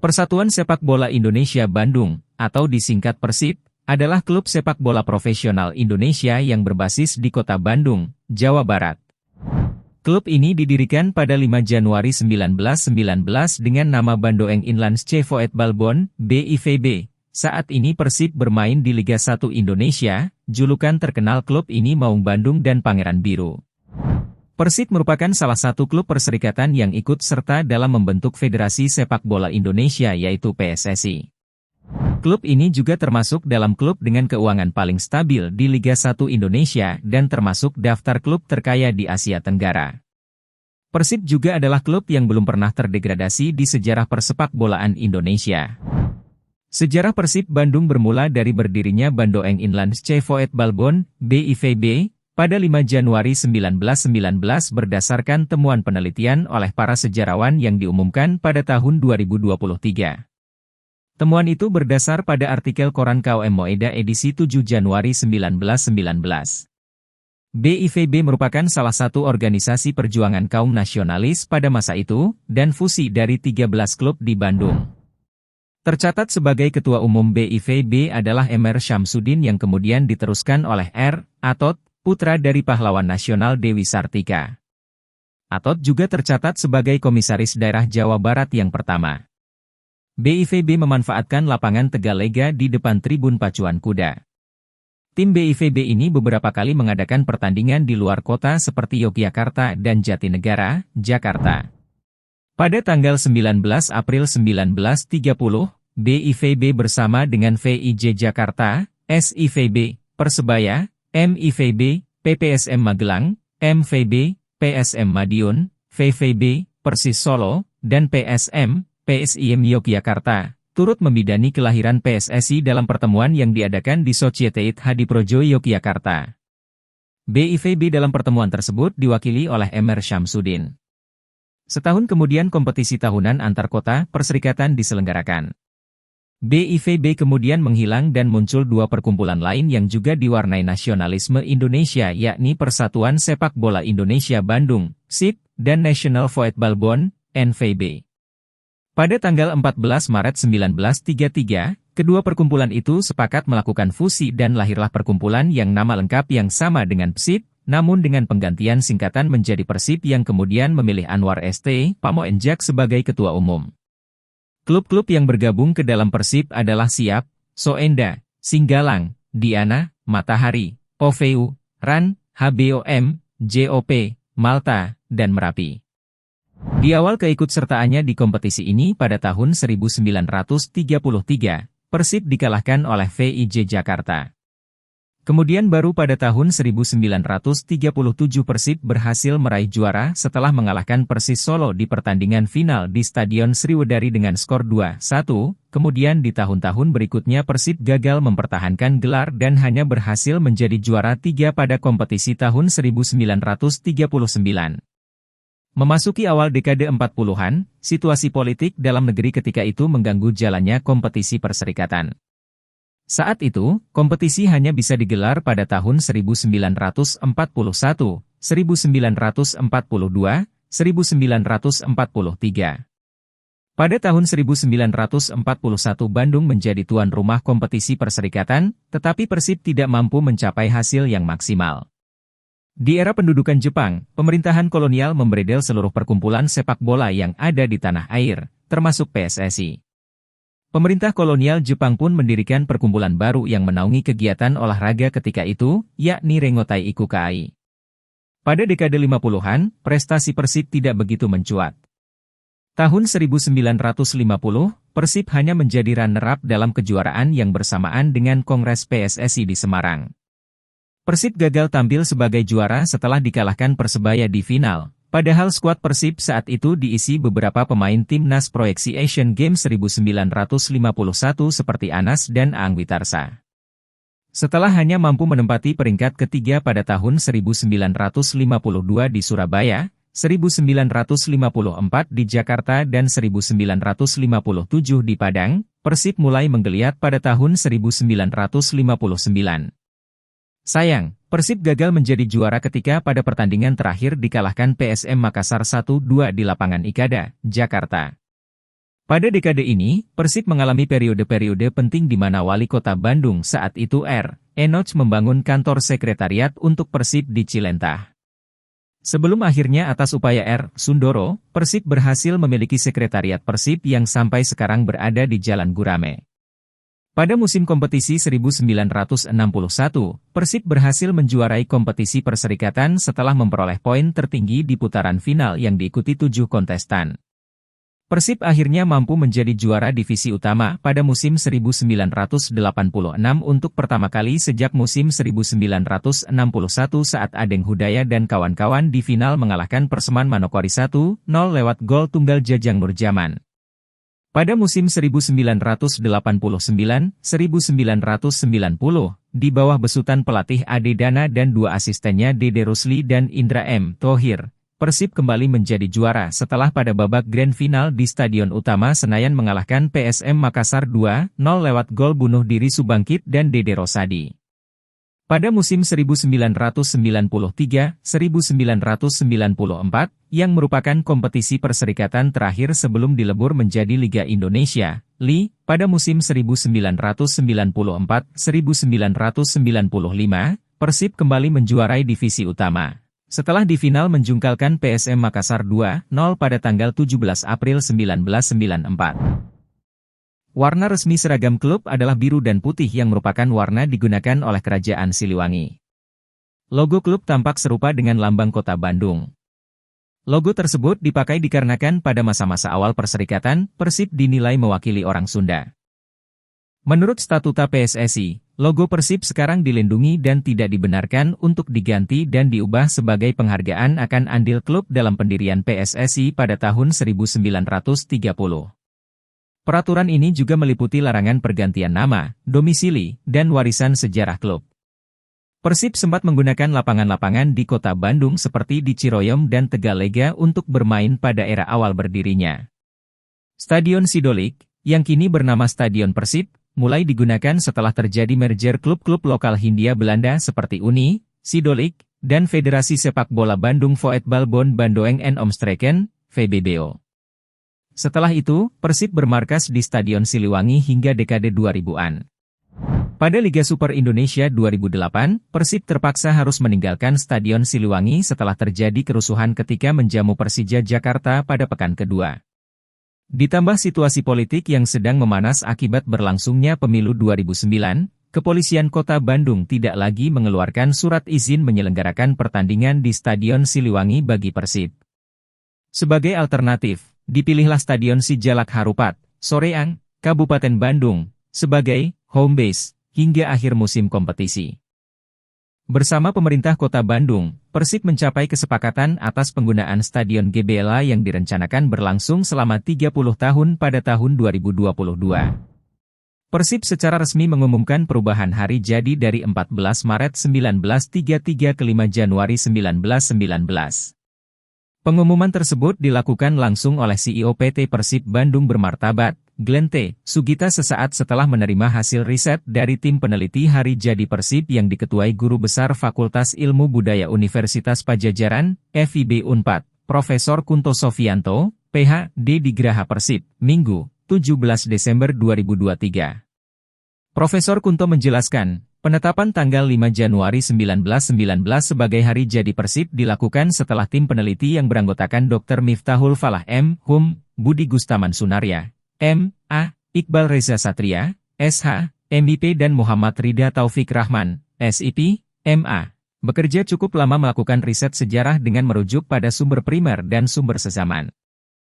Persatuan Sepak Bola Indonesia Bandung, atau disingkat Persib, adalah klub sepak bola profesional Indonesia yang berbasis di kota Bandung, Jawa Barat. Klub ini didirikan pada 5 Januari 1919 dengan nama Bandoeng Inlands Voetbalbond, BIVB. Saat ini Persib bermain di Liga 1 Indonesia, julukan terkenal klub ini Maung Bandung dan Pangeran Biru. Persib merupakan salah satu klub perserikatan yang ikut serta dalam membentuk Federasi Sepak Bola Indonesia yaitu PSSI. Klub ini juga termasuk dalam klub dengan keuangan paling stabil di Liga 1 Indonesia dan termasuk daftar klub terkaya di Asia Tenggara. Persib juga adalah klub yang belum pernah terdegradasi di sejarah persepak bolaan Indonesia. Sejarah Persib Bandung bermula dari berdirinya Bandoeng Inlands Voetbalbond, BIVB, pada 5 Januari 1919 berdasarkan temuan penelitian oleh para sejarawan yang diumumkan pada tahun 2023. Temuan itu berdasar pada artikel Koran KOM Moeda edisi 7 Januari 1919. BIVB merupakan salah satu organisasi perjuangan kaum nasionalis pada masa itu, dan fusi dari 13 klub di Bandung. Tercatat sebagai Ketua Umum BIVB adalah Emer Syamsuddin yang kemudian diteruskan oleh R. Atot, putra dari pahlawan nasional Dewi Sartika. Atot juga tercatat sebagai Komisaris Daerah Jawa Barat yang pertama. BIVB memanfaatkan lapangan Tegalega di depan Tribun Pacuan Kuda. Tim BIVB ini beberapa kali mengadakan pertandingan di luar kota seperti Yogyakarta dan Jatinegara, Jakarta. Pada tanggal 19 April 1930, BIVB bersama dengan VIJ Jakarta, SIVB, Persebaya, MIVB, PPSM Magelang, MVB, PSM Madiun, VVB, Persis Solo, dan PSM, PSIM Yogyakarta, turut membidani kelahiran PSSI dalam pertemuan yang diadakan di Societate Hadiprojo Yogyakarta. BIVB dalam pertemuan tersebut diwakili oleh Emer Syamsuddin. Setahun kemudian kompetisi tahunan antar kota perserikatan diselenggarakan. BIVB kemudian menghilang dan muncul dua perkumpulan lain yang juga diwarnai nasionalisme Indonesia yakni Persatuan Sepak Bola Indonesia Bandung, PSIB, dan National Voetbalbond, NVB. Pada tanggal 14 Maret 1933, kedua perkumpulan itu sepakat melakukan fusi dan lahirlah perkumpulan yang nama lengkap yang sama dengan PSIB, namun dengan penggantian singkatan menjadi Persib yang kemudian memilih Anwar St. Pamoenjak sebagai ketua umum. Klub-klub yang bergabung ke dalam Persib adalah Siap, Soenda, Singgalang, Diana, Matahari, OVU, RAN, HBOM, JOP, Malta, dan Merapi. Di awal keikutsertaannya di kompetisi ini pada tahun 1933, Persib dikalahkan oleh VIJ Jakarta. Kemudian baru pada tahun 1937 Persib berhasil meraih juara setelah mengalahkan Persis Solo di pertandingan final di Stadion Sriwedari dengan skor 2-1, kemudian di tahun-tahun berikutnya Persib gagal mempertahankan gelar dan hanya berhasil menjadi juara 3 pada kompetisi tahun 1939. Memasuki awal dekade 40-an, situasi politik dalam negeri ketika itu mengganggu jalannya kompetisi perserikatan. Saat itu, kompetisi hanya bisa digelar pada tahun 1941, 1942, 1943. Pada tahun 1941 Bandung menjadi tuan rumah kompetisi perserikatan, tetapi Persib tidak mampu mencapai hasil yang maksimal. Di era pendudukan Jepang, pemerintahan kolonial membredel seluruh perkumpulan sepak bola yang ada di tanah air, termasuk PSSI. Pemerintah kolonial Jepang pun mendirikan perkumpulan baru yang menaungi kegiatan olahraga ketika itu, yakni Rengotai Ikukai. Pada dekade 50-an, prestasi Persib tidak begitu mencuat. Tahun 1950, Persib hanya menjadi runner-up dalam kejuaraan yang bersamaan dengan Kongres PSSI di Semarang. Persib gagal tampil sebagai juara setelah dikalahkan Persebaya di final. Padahal skuad Persib saat itu diisi beberapa pemain timnas proyeksi Asian Games 1951 seperti Anas dan Aang Witarsa. Setelah hanya mampu menempati peringkat ketiga pada tahun 1952 di Surabaya, 1954 di Jakarta dan 1957 di Padang, Persib mulai menggeliat pada tahun 1959. Sayang, Persib gagal menjadi juara ketika pada pertandingan terakhir dikalahkan PSM Makassar 1-2 di lapangan Ikada, Jakarta. Pada dekade ini, Persib mengalami periode-periode penting di mana wali kota Bandung saat itu R. Enoch membangun kantor sekretariat untuk Persib di Cilentah. Sebelum akhirnya atas upaya R. Sundoro, Persib berhasil memiliki sekretariat Persib yang sampai sekarang berada di Jalan Gurame. Pada musim kompetisi 1961, Persib berhasil menjuarai kompetisi perserikatan setelah memperoleh poin tertinggi di putaran final yang diikuti 7 kontestan. Persib akhirnya mampu menjadi juara divisi utama pada musim 1986 untuk pertama kali sejak musim 1961 saat Adeng Hudaya dan kawan-kawan di final mengalahkan Perseman Manokwari 1-0 lewat gol tunggal Jajang Nurjaman. Pada musim 1989-1990, di bawah besutan pelatih Ade Dana dan 2 asistennya Dede Rusli dan Indra M. Thohir, Persib kembali menjadi juara setelah pada babak grand final di Stadion Utama Senayan mengalahkan PSM Makassar 2-0 lewat gol bunuh diri Subangkit dan Dede Rosadi. Pada musim 1993-1994, yang merupakan kompetisi perserikatan terakhir sebelum dilebur menjadi Liga Indonesia, LI, pada musim 1994-1995, Persib kembali menjuarai divisi utama. Setelah di final menjungkalkan PSM Makassar 2-0 pada tanggal 17 April 1994. Warna resmi seragam klub adalah biru dan putih yang merupakan warna digunakan oleh Kerajaan Siliwangi. Logo klub tampak serupa dengan lambang kota Bandung. Logo tersebut dipakai dikarenakan pada masa-masa awal perserikatan, Persib dinilai mewakili orang Sunda. Menurut statuta PSSI, logo Persib sekarang dilindungi dan tidak dibenarkan untuk diganti dan diubah sebagai penghargaan akan andil klub dalam pendirian PSSI pada tahun 1930. Peraturan ini juga meliputi larangan pergantian nama, domisili, dan warisan sejarah klub. Persib sempat menggunakan lapangan-lapangan di kota Bandung seperti di Ciroyom dan Tegalega untuk bermain pada era awal berdirinya. Stadion Sidolik, yang kini bernama Stadion Persib, mulai digunakan setelah terjadi merger klub-klub lokal Hindia Belanda seperti Uni, Sidolik, dan Federasi Sepak Bola Bandung Voetbalbond Bandoeng en Omstreken, VBBO. Setelah itu, Persib bermarkas di Stadion Siliwangi hingga dekade 2000-an. Pada Liga Super Indonesia 2008, Persib terpaksa harus meninggalkan Stadion Siliwangi setelah terjadi kerusuhan ketika menjamu Persija Jakarta pada pekan kedua. Ditambah situasi politik yang sedang memanas akibat berlangsungnya pemilu 2009, Kepolisian Kota Bandung tidak lagi mengeluarkan surat izin menyelenggarakan pertandingan di Stadion Siliwangi bagi Persib. Sebagai alternatif, dipilihlah Stadion Sijalak Harupat, Soreang, Kabupaten Bandung, sebagai home base hingga akhir musim kompetisi. Bersama pemerintah Kota Bandung, Persib mencapai kesepakatan atas penggunaan Stadion GBLA yang direncanakan berlangsung selama 30 tahun pada tahun 2022. Persib secara resmi mengumumkan perubahan hari jadi dari 14 Maret 1933 ke 5 Januari 1919. Pengumuman tersebut dilakukan langsung oleh CEO PT Persib Bandung Bermartabat, Glenn T. Sugita sesaat setelah menerima hasil riset dari tim peneliti hari jadi Persib yang diketuai Guru Besar Fakultas Ilmu Budaya Universitas Pajajaran, FIB Unpad, Profesor Kunto Sofianto, PhD di Graha Persib, Minggu, 17 Desember 2023. Profesor Kunto menjelaskan, penetapan tanggal 5 Januari 1919 sebagai hari jadi Persib dilakukan setelah tim peneliti yang beranggotakan Dr. Miftahul Falah M. Hum, Budi Gustaman Sunarya, M.A. Iqbal Reza Satria, S.H., MIP dan Muhammad Rida Taufik Rahman, SIP, M.A. bekerja cukup lama melakukan riset sejarah dengan merujuk pada sumber primer dan sumber sezaman.